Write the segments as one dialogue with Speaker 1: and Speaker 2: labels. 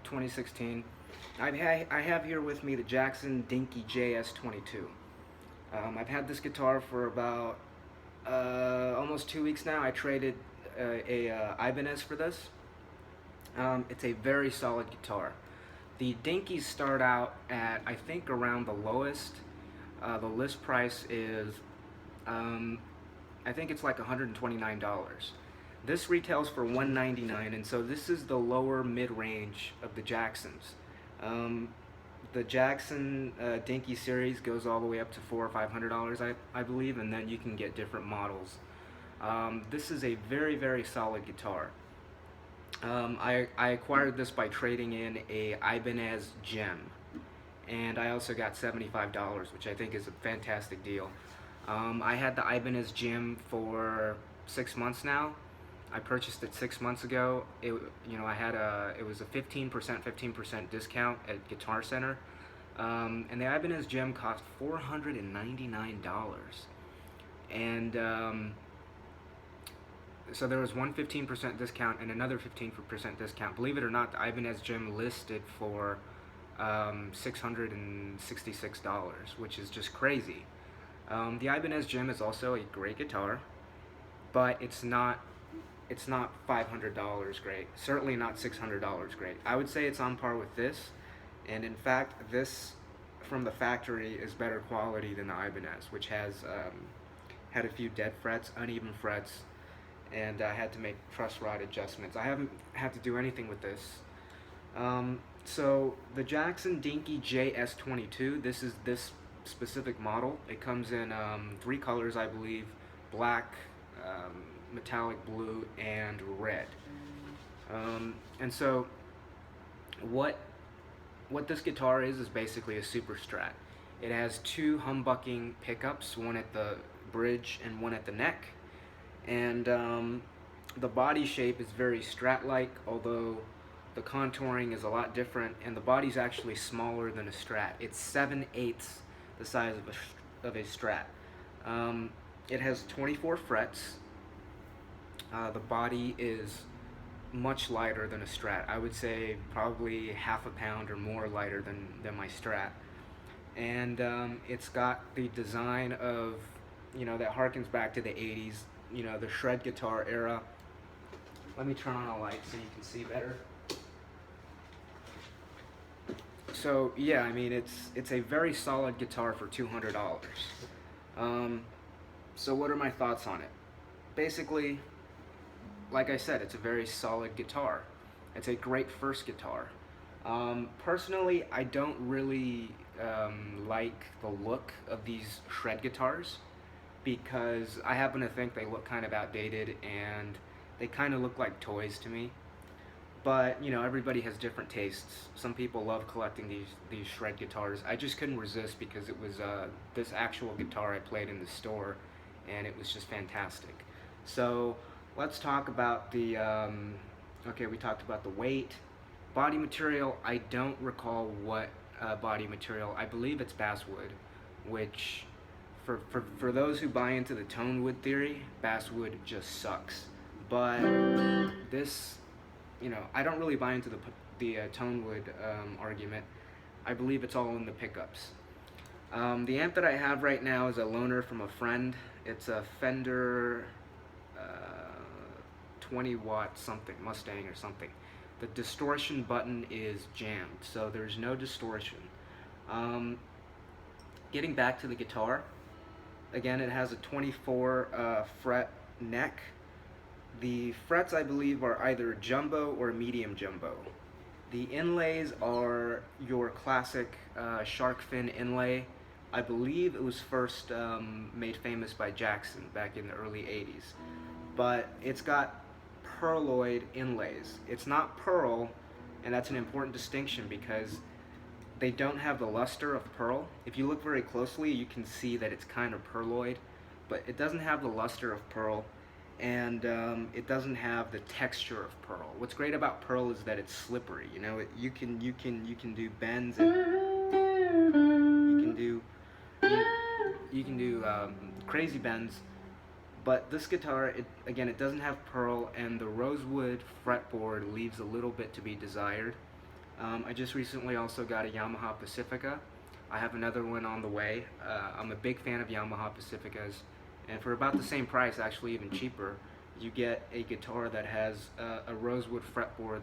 Speaker 1: 2016. I have here with me the Jackson Dinky JS22. I've had this guitar for about almost 2 weeks now. I traded a Ibanez for this. It's a very solid guitar. The Dinkies start out at, I think, around the lowest. The list price is, I think it's like $129. This retails for $199, and so this is the lower mid-range of the Jacksons. The Jackson Dinky series goes all the way up to $400 or $500, I believe, and then you can get different models. This is a very, very solid guitar. I acquired this by trading in a Ibanez JEM, and I also got $75, which I think is a fantastic deal. I had the Ibanez JEM for 6 months now. I purchased it 6 months ago. It was a 15% discount at Guitar Center, and the Ibanez JEM cost $499, and so there was one 15% discount and another 15% discount. Believe it or not, the Ibanez JEM listed for $666, which is just crazy. The Ibanez JEM is also a great guitar, but it's not $500 great. Certainly not $600 great. I would say it's on par with this, and in fact, this from the factory is better quality than the Ibanez, which has had a few dead frets, uneven frets, and I had to make truss rod adjustments. I haven't had to do anything with this. So the Jackson Dinky JS22, this is this specific model. It comes in 3 colors, I believe: black, metallic blue, and red. And so what this guitar is basically a super strat. It has 2 humbucking pickups, one at the bridge and one at the neck, and the body shape is very strat-like, although the contouring is a lot different, and the body's actually smaller than a strat. It's 7/8 the size of a strat. It has 24 frets. The body is much lighter than a strat. I would say probably half a pound or more lighter than my strat. And it's got the design of, that harkens back to the 80s, the shred guitar era. Let me turn on a light so you can see better. So yeah, I mean, it's a very solid guitar for $200. So what are my thoughts on it? Basically, like I said, it's a very solid guitar. It's a great first guitar. Personally, I don't really like the look of these shred guitars, because I happen to think they look kind of outdated and they kind of look like toys to me. But everybody has different tastes. Some people love collecting these shred guitars. I just couldn't resist, because it was this actual guitar I played in the store, and it was just fantastic. So let's talk about the okay, we talked about the weight. Body material, I don't recall what body material. I believe it's basswood, which for those who buy into the tone wood theory, basswood just sucks. But this, I don't really buy into the tone wood argument. I believe it's all in the pickups. The amp that I have right now is a loaner from a friend. It's a Fender 20-watt something, Mustang or something. The distortion button is jammed, so there's no distortion. Getting back to the guitar, again, it has a 24 fret neck. The frets, I believe, are either jumbo or medium jumbo. The inlays are your classic shark fin inlay. I believe it was first made famous by Jackson back in the early 80s. But it's got pearloid inlays. It's not pearl, and that's an important distinction, because they don't have the luster of pearl. If you look very closely, you can see that it's kind of pearloid, but it doesn't have the luster of pearl, and it doesn't have the texture of pearl. What's great about pearl is that it's slippery. You can do bends, and you can do crazy bends. But this guitar, it doesn't have pearl, and the rosewood fretboard leaves a little bit to be desired. I just recently also got a Yamaha Pacifica. I have another one on the way. I'm a big fan of Yamaha Pacificas, and for about the same price, actually even cheaper, you get a guitar that has a rosewood fretboard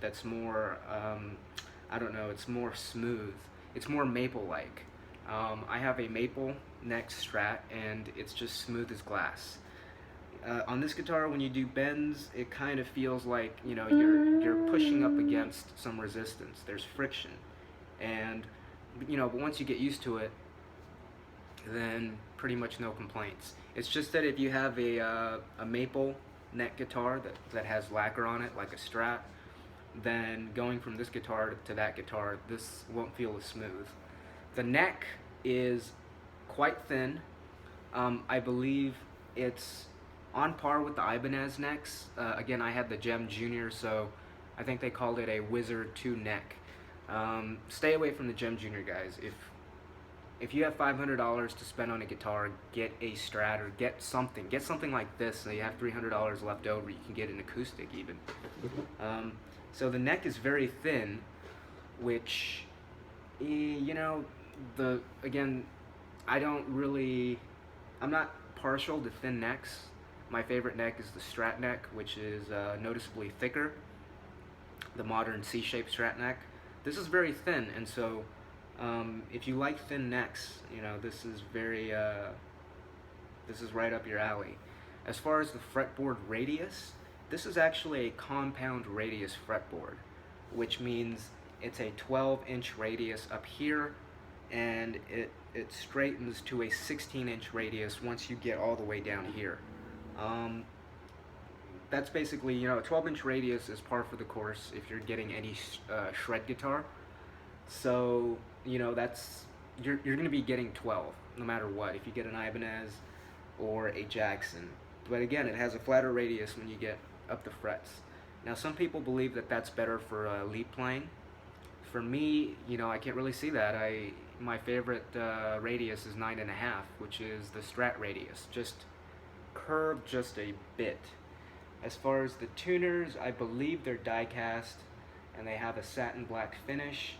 Speaker 1: that's more, I don't know, it's more smooth. It's more maple-like. I have a maple neck Strat, and it's just smooth as glass. On this guitar, when you do bends, it kind of feels like, you know, you're pushing up against some resistance. There's friction, and you know, but once you get used to it, then pretty much no complaints. It's just that if you have a maple neck guitar that has lacquer on it, like a Strat, then going from this guitar to that guitar, this won't feel as smooth. The neck is quite thin. I believe it's on par with the Ibanez necks. Again, I had the JEM Junior, so I think they called it a Wizard 2 neck. Stay away from the JEM Junior, guys. If you have $500 to spend on a guitar, get a Strat or get something like this. So you have $300 left over. You can get an acoustic even. So the neck is very thin, which, you know, again, I'm not partial to thin necks. My favorite neck is the Strat neck, which is noticeably thicker. The modern C-shaped Strat neck. This is very thin, and so if you like thin necks, you know, this is right up your alley. As far as the fretboard radius, this is actually a compound radius fretboard, which means it's a 12-inch radius up here, and it straightens to a 16-inch radius once you get all the way down here. That's basically, you know, a 12-inch radius is par for the course if you're getting any shred guitar. So, you know, you're going to be getting 12 no matter what, if you get an Ibanez or a Jackson. But again, it has a flatter radius when you get up the frets. Now, some people believe that that's better for lead playing. For me, you know, I can't really see that. My favorite radius is 9.5, which is the Strat radius, just curved just a bit. As far as the tuners, I believe they're die-cast, and they have a satin black finish.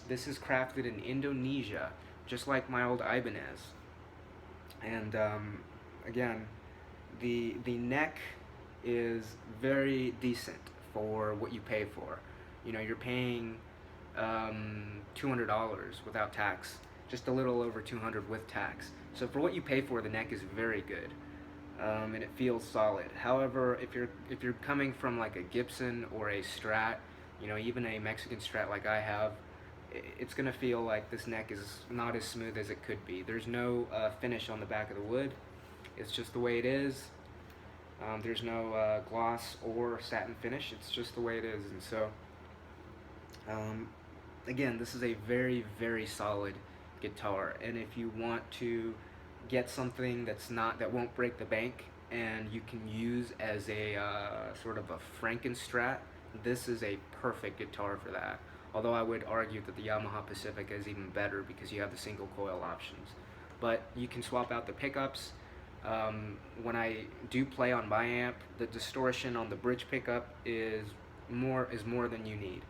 Speaker 1: This is crafted in Indonesia, just like my old Ibanez. And again, the neck is very decent for what you pay for. You know, you're paying $200 without tax, just a little over $200 with tax. So for what you pay for, the neck is very good. And it feels solid. However, if you're coming from like a Gibson or a Strat, you know, even a Mexican Strat like I have, it's gonna feel like this neck is not as smooth as it could be. There's no finish on the back of the wood. It's just the way it is. There's no gloss or satin finish. It's just the way it is. And so, again, this is a very, very solid guitar. And if you want to get something that won't break the bank and you can use as a sort of a Frankenstrat, this is a perfect guitar for that. Although I would argue that the Yamaha Pacifica is even better because you have the single coil options. But you can swap out the pickups. When I do play on my amp, the distortion on the bridge pickup is more than you need.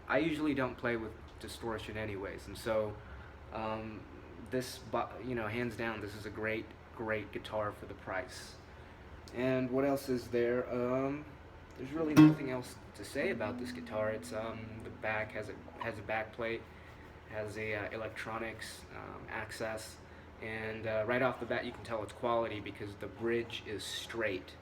Speaker 1: I usually don't play with distortion anyways, and so this, you know, hands down, this is a great guitar for the price. And what else is there? There's really nothing else to say about this guitar. It's the back has a back plate, has a electronics access, and right off the bat you can tell it's quality because the bridge is straight.